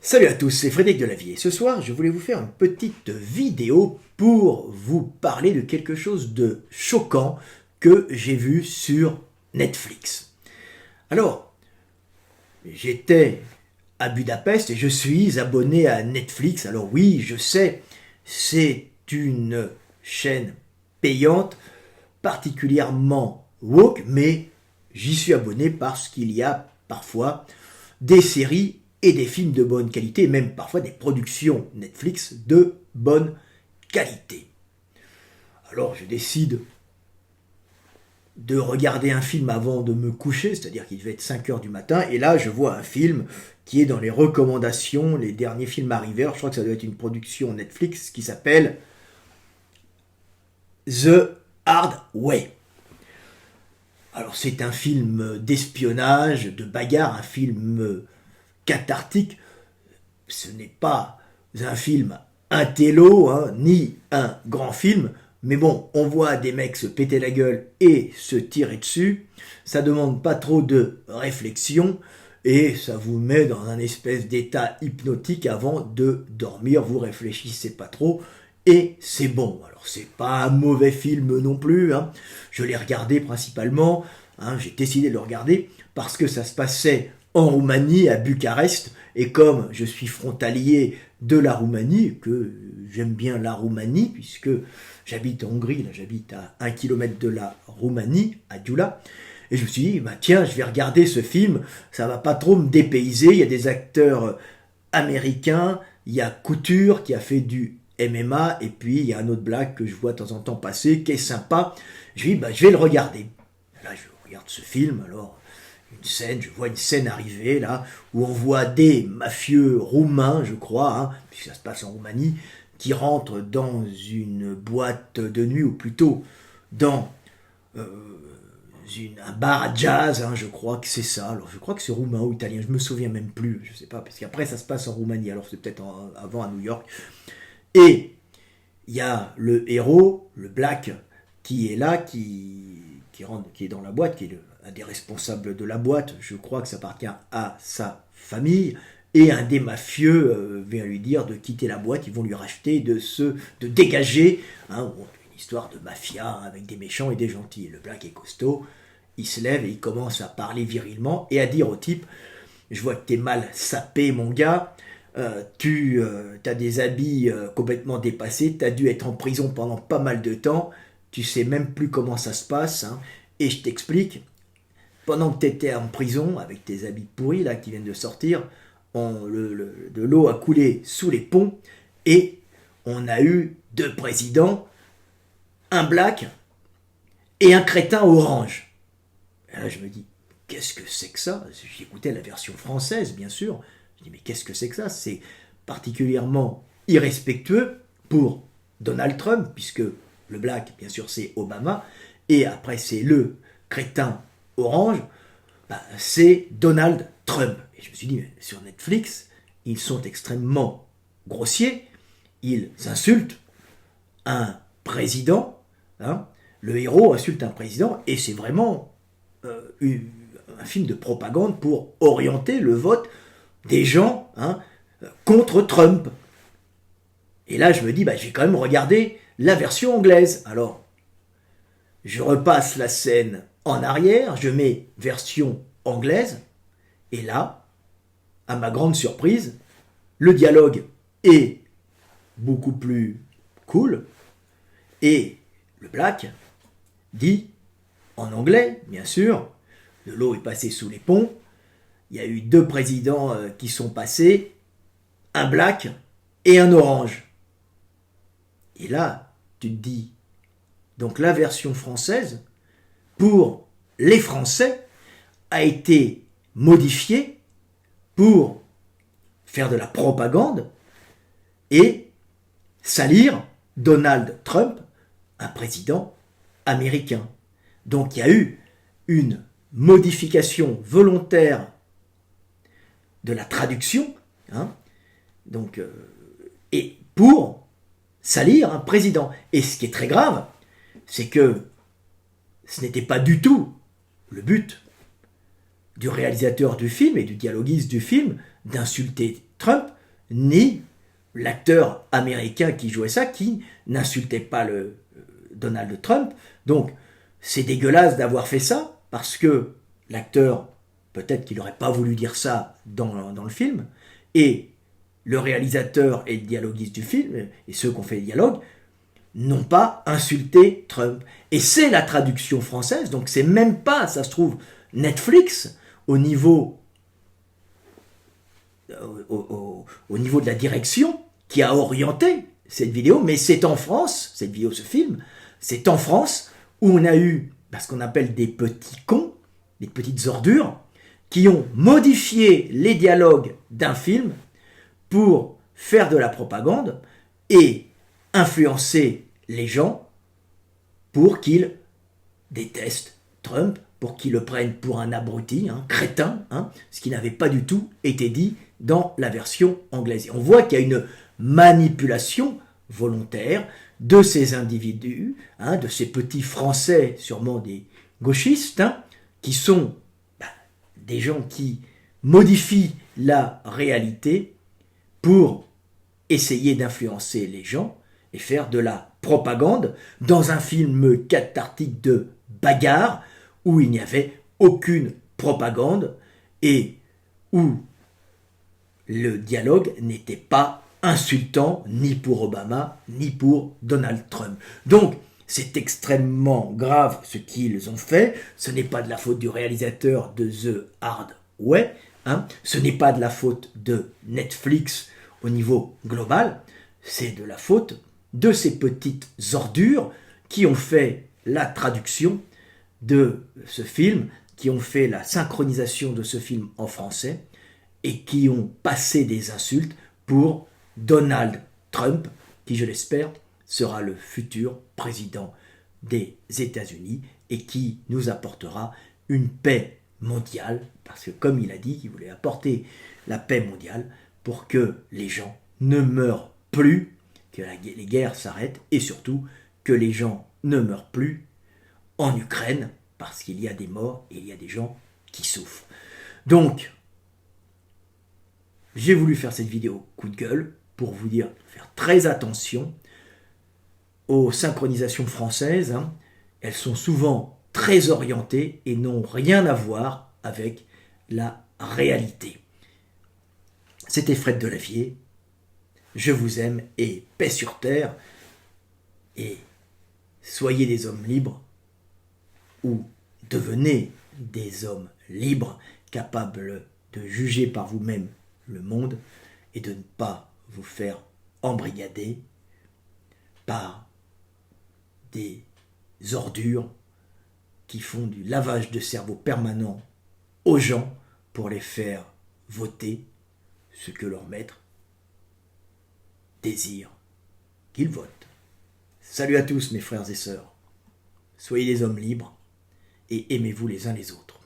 Salut à tous, c'est Frédéric Delavier. Ce soir, je voulais vous faire une petite vidéo pour vous parler de quelque chose de choquant que j'ai vu sur Netflix. Alors, j'étais à Budapest et je suis abonné à Netflix. Alors oui, je sais, c'est une chaîne payante, particulièrement woke, mais j'y suis abonné parce qu'il y a parfois des séries et des films de bonne qualité, et même parfois des productions Netflix de bonne qualité. Alors je décide de regarder un film avant de me coucher, c'est-à-dire qu'il devait être 5 heures du matin, et là je vois un film qui est dans les recommandations, les derniers films arrivés, alors je crois que ça doit être une production Netflix qui s'appelle The Hard Way. Alors c'est un film d'espionnage, de bagarre, un film cathartique. Ce n'est pas un film intello, ni un grand film, mais bon, on voit des mecs se péter la gueule et se tirer dessus. Ça demande pas trop de réflexion et ça vous met dans un espèce d'état hypnotique avant de dormir. Vous réfléchissez pas trop et c'est bon. Alors c'est pas un mauvais film non plus. Je l'ai regardé principalement. J'ai décidé de le regarder parce que ça se passait en Roumanie, à Bucarest, et comme je suis frontalier de la Roumanie, que j'aime bien la Roumanie, puisque j'habite en Hongrie, là j'habite à 1 km de la Roumanie, à Gyula, et je me suis dit, tiens, je vais regarder ce film, ça va pas trop me dépayser, il y a des acteurs américains, il y a Couture qui a fait du MMA, et puis il y a un autre blague que je vois de temps en temps passer, qui est sympa, je me dis, je vais le regarder. Là je regarde ce film, alors je vois une scène arriver là, où on voit des mafieux roumains, je crois, puisque ça se passe en Roumanie, qui rentrent dans une boîte de nuit, ou plutôt dans un bar à jazz, je crois que c'est ça. Alors je crois que c'est roumain ou italien, je me souviens même plus, je sais pas, parce qu'après ça se passe en Roumanie, alors c'est peut-être avant à New York. Et il y a le héros, le Black, qui est là, qui est dans la boîte, qui est un des responsables de la boîte, je crois que ça appartient à sa famille, et un des mafieux vient lui dire de quitter la boîte, ils vont lui racheter, de dégager, une histoire de mafia avec des méchants et des gentils. Le Black est costaud, il se lève et il commence à parler virilement et à dire au type, je vois que t'es mal sapé mon gars, tu as des habits complètement dépassés, t'as dû être en prison pendant pas mal de temps, tu sais même plus comment ça se passe, et je t'explique, pendant que tu étais en prison, avec tes habits pourris là qui viennent de sortir, de l'eau a coulé sous les ponts et on a eu 2 présidents, un black et un crétin orange. Et là je me dis, qu'est-ce que c'est que ça? J'écoutais la version française bien sûr. Je dis mais qu'est-ce que c'est que ça? C'est particulièrement irrespectueux pour Donald Trump, puisque le black bien sûr c'est Obama et après c'est le crétin orange, c'est Donald Trump. Et je me suis dit, sur Netflix, ils sont extrêmement grossiers, ils insultent un président, le héros insulte un président, et c'est vraiment un film de propagande pour orienter le vote des gens contre Trump. Et là, je me dis, je vais quand même regarder la version anglaise. Alors, je repasse la scène en arrière, je mets version anglaise, et là, à ma grande surprise, le dialogue est beaucoup plus cool, et le Black dit, en anglais, bien sûr, de l'eau est passée sous les ponts, il y a eu 2 présidents qui sont passés, un Black et un orange. Et là, tu te dis, donc la version française, pour les Français, a été modifiée pour faire de la propagande et salir Donald Trump, un président américain. Donc il y a eu une modification volontaire de la traduction, et pour salir un président. Et ce qui est très grave, c'est que ce n'était pas du tout le but du réalisateur du film et du dialoguiste du film d'insulter Trump, ni l'acteur américain qui jouait ça, qui n'insultait pas le Donald Trump. Donc, c'est dégueulasse d'avoir fait ça, parce que l'acteur, peut-être qu'il n'aurait pas voulu dire ça dans le film, et le réalisateur et le dialoguiste du film, et ceux qui ont fait les dialogues, n'ont pas insulté Trump. Et c'est la traduction française, donc c'est même pas, ça se trouve, Netflix, au niveau de la direction, qui a orienté cette vidéo, mais c'est en France, cette vidéo, ce film, c'est en France où on a eu ce qu'on appelle des petits cons, des petites ordures, qui ont modifié les dialogues d'un film pour faire de la propagande et influencer les gens pour qu'ils détestent Trump, pour qu'ils le prennent pour un abruti, un crétin, ce qui n'avait pas du tout été dit dans la version anglaise. Et on voit qu'il y a une manipulation volontaire de ces individus, de ces petits Français, sûrement des gauchistes, qui sont des gens qui modifient la réalité pour essayer d'influencer les gens et faire de la propagande dans un film cathartique de bagarre où il n'y avait aucune propagande et où le dialogue n'était pas insultant ni pour Obama ni pour Donald Trump. Donc, c'est extrêmement grave ce qu'ils ont fait. Ce n'est pas de la faute du réalisateur de The Hard Way. Ce n'est pas de la faute de Netflix au niveau global. C'est de la faute de ces petites ordures qui ont fait la traduction de ce film, qui ont fait la synchronisation de ce film en français et qui ont passé des insultes pour Donald Trump, qui, je l'espère, sera le futur président des États-Unis et qui nous apportera une paix mondiale, parce que comme il a dit qu'il voulait apporter la paix mondiale pour que les gens ne meurent plus, que les guerres s'arrêtent et surtout que les gens ne meurent plus en Ukraine, parce qu'il y a des morts et il y a des gens qui souffrent. Donc, j'ai voulu faire cette vidéo coup de gueule pour vous dire de faire très attention aux synchronisations françaises. Elles sont souvent très orientées et n'ont rien à voir avec la réalité. C'était Fred Delavier. Je vous aime et paix sur terre. Et soyez des hommes libres ou devenez des hommes libres capables de juger par vous-même le monde et de ne pas vous faire embrigader par des ordures qui font du lavage de cerveau permanent aux gens pour les faire voter ce que leur maître désire qu'ils votent. Salut à tous mes frères et sœurs. Soyez des hommes libres et aimez-vous les uns les autres.